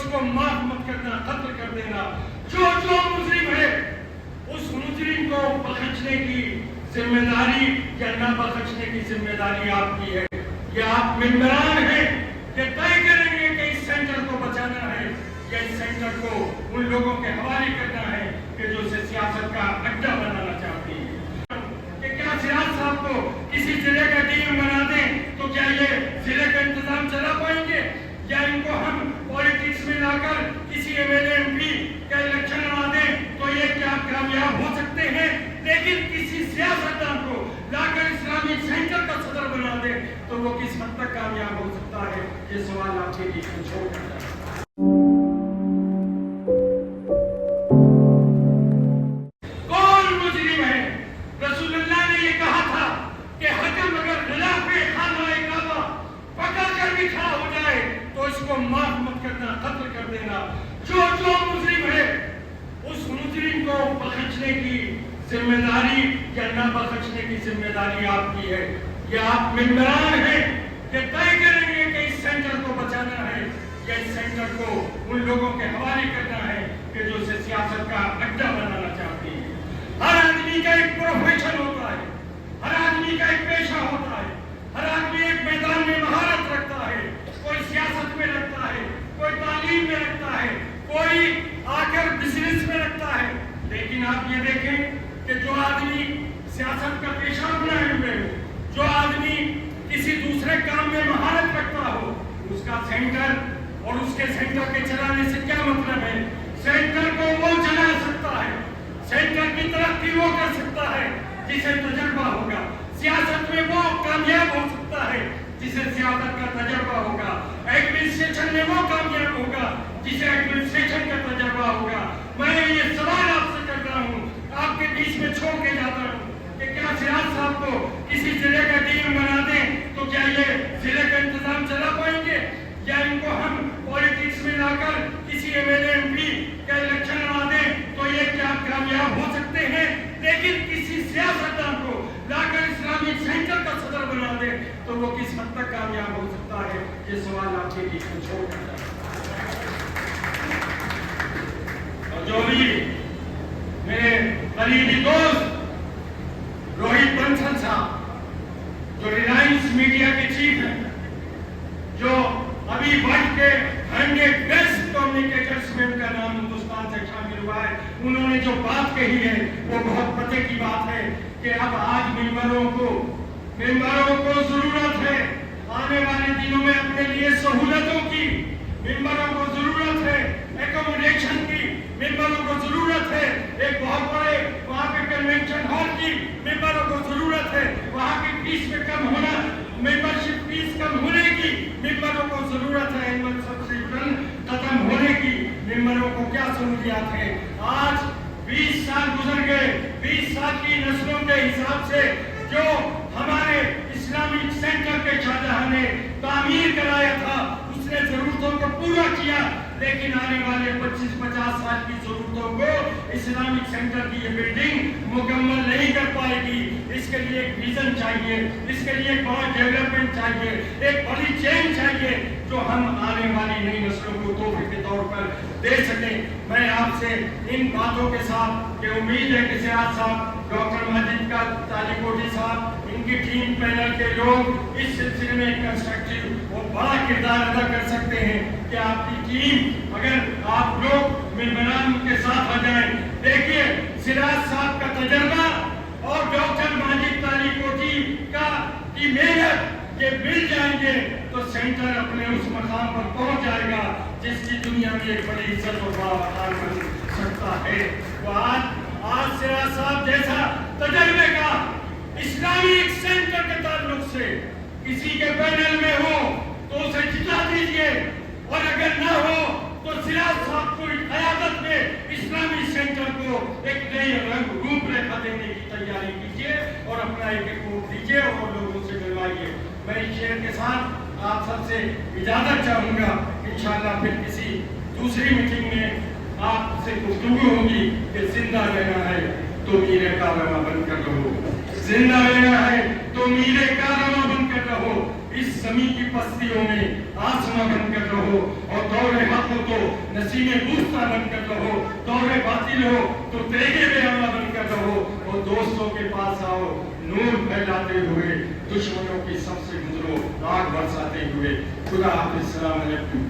को माफ मत करना, कत्ल कर देना। जो जो मुजरिम है उस मुजरिम को बख्शने की जिम्मेदारी या न बख्शने की जिम्मेदारी आपकी है। ये आप मेंबरान हैं, ये तय करेंगे कि इस सेंटर को बचाना है या इस सेंटर को उन लोगों के हवाले करना है कि जो इसे सियासत का अड्डा बनाना चाहते हैं। कि क्या सिराज साहब को किसी जिले का डीएम बना दें तो क्या ये जिले का इंतजाम चला पाएंगे, या इनको हम पॉलिटिक्स में लाकर किसी एमएलए एमपी का इलेक्शन लड़ा दें तो ये क्या कामयाब हो सकते हैं। लेकिन किसी सियासतदान को लाकर इस्लामिक सेंटर का सदर बना दे तो वो किस हद तक कामयाब हो सकता है, ये सवाल आपके बीच में छोड़ कर जाए। कौन मुजरिम है? रसूलुल्लाह ने ये कहा था कि हकम अगर खिलाफे खाना काबा पकड़ कर भी खड़ा हो जाए तो इसको माफ मत करना, कत्ल कर देना। जो जो मुजरिम है उस मुजरिम को बख्शने की जिम्मेदारी या न बख्शने की जिम्मेदारी आपकी है। ये आप मेंबरान हैं, ये तय करेंगे कि इस सेंटर को बचाना है या इस सेंटर को उन लोगों के हवाले करना है कि जो इसे सियासत का अड्डा बनाना चाहते हैं। हर आदमी का एक प्रोफेशन होता है, हर आदमी का एक पेशा होता है, हर आदमी एक मैदान में महारत रखता है। कोई सियासत में रखता है, कोई तालीम में रखता है, कोई आकर बिजनेस में रखता है। लेकिन आप ये देखें कि जो आदमी सियासत का पेशा बनाए हुए हो, जो आदमी किसी दूसरे काम में महारत रखता हो, उसका सेंटर और उसके सेंटर के चलाने से क्या मतलब है। सेंटर को वो चला सकता है, सेंटर की तरक्की वो कर सकता है जिसे तजर्बा होगा। सियासत में वो कामयाब हो सकता है जिसे सियासत का तजर्बा होगा। एडमिनिस्ट्रेशन में वो कामयाब होगा जिसे एडमिनिस्ट्रेशन का तजर्बा होगा। मैं ये सवाल आपसे कर रहा हूँ, आपके बीच में छोड़ के जाता हूँ कि क्या सिराज साहब को किसी जिले का डीएम बना दें तो क्या ये जिले का इंतजाम चला पाएंगे, या इनको हम पॉलिटिक्स में लाकर किसी एमएलए एमपी का इलेक्शन लड़ा दें तो ये क्या कामयाब हो सकते हैं। लेकिन किसी सियासतदान को लाकर इस्लामिक सेंटर का सदर बना दे तो वो किस हद तक कामयाब हो सकता है, ये सवाल आपके बीच में छोड़ कर जाता है। और जो भी मेरे करीबी दोस्त रोहित बंसल साहब जो रिलायंस मीडिया के चीफ हैं, जो अभी वर्ल्ड के 100 बेस्ट कम्युनिकेटर्स में उनका नाम हिंदुस्तान से शामिल हुआ है, उन्होंने जो बात कही है वो बहुत पते की बात है कि अब आज मेंबरों को जरूरत है आने वाले दिनों में अपने लिए सहूलतों की, मेंबरों को जरूरत है एकोमोडेशन की, मेंबरों को जरूरत है एक बहुत बड़े वहाँ पे कन्वेंशन हॉल की, मेंबरों को जरूरत है वहाँ की फीस में कम होना, मेंबरशिप फीस कम होने की, मेंबरों को जरूरत है एनुअल सब्सक्रिप्शन खत्म होने की। मेंबरों को क्या सहूलियात है? आज 20 साल गुजर गए, 20 साल की नस्लों के हिसाब से जो हमारे इस्लामिक सेंटर के शाहजहां ने तामीर कराया था उसने जरूरतों को पूरा किया, लेकिन आने वाले 25-50 साल की जरूरतों को इस्लामिक सेंटर की ये बिल्डिंग मुकम्मल नहीं कर पाएगी। इसके लिए एक विजन चाहिए, इसके लिए एक बड़ा डेवलपमेंट चाहिए, एक बड़ी चेंज चाहिए जो हम आने वाली नई नस्लों को तोहफे के तौर पर दे सकें। मैं आपसे इन बातों के साथ ये उम्मीद है कि सिराज साहब, डॉक्टर माजिद का तालिकोटी साहब, इनकी टीम पैनल के लोग इस सिलसिले में कंस्ट्रक्टिव और बड़ा किरदार अदा कर सकते हैं कि आपकी टीम अगर आप लोग मेंबरान के साथ आ जाएं। देखिए सिराज साहब का तजर्बा और डॉक्टर माजिद तालिकोटी की मेहनत ये मिल जाएंगे तो सेंटर अपने उस मकाम पर पहुंच जाएगा जिसकी दुनिया में एक बड़ी इज्जत और बड़ा बन सकता है। तो आज सिराज साहब जैसा तजर्बे का इस्लामिक सेंटर के ताल्लुक से किसी के पैनल में हो तो उसे जिता दीजिए, और अगर ना हो तो सिराज साहब को क़यादत में इस्लामिक सेंटर को एक नई रूपरेखा देने की तैयारी कीजिए और अपना एक वोट दीजिए और लोगों से मिलवाइए। मैं इस शेर के साथ आप सबसे इजाजत चाहूँगा। इंशाअल्लाह फिर किसी दूसरी मीटिंग में आपसे गुफ्तगू होगी कि जिंदा रहना है तो मीरे कारवां बनकर रहो, जिंदा रहना है तो मीरे कारवां बनकर रहो। इस जमीन की पस्तियों में आसमां बनकर रहो, और दौरे हक हो तो नसीमे बूस्ता बनकर रहो, दौरे बातिल हो तो तेगे बेअमला बनकर रहो, और दोस्तों के पास आओ नूर फैलाते हुए, दुश्मनों की सबसे गुजरो आग बरसाते हुए। खुदा हाफिज़, सलाम अलैकुम।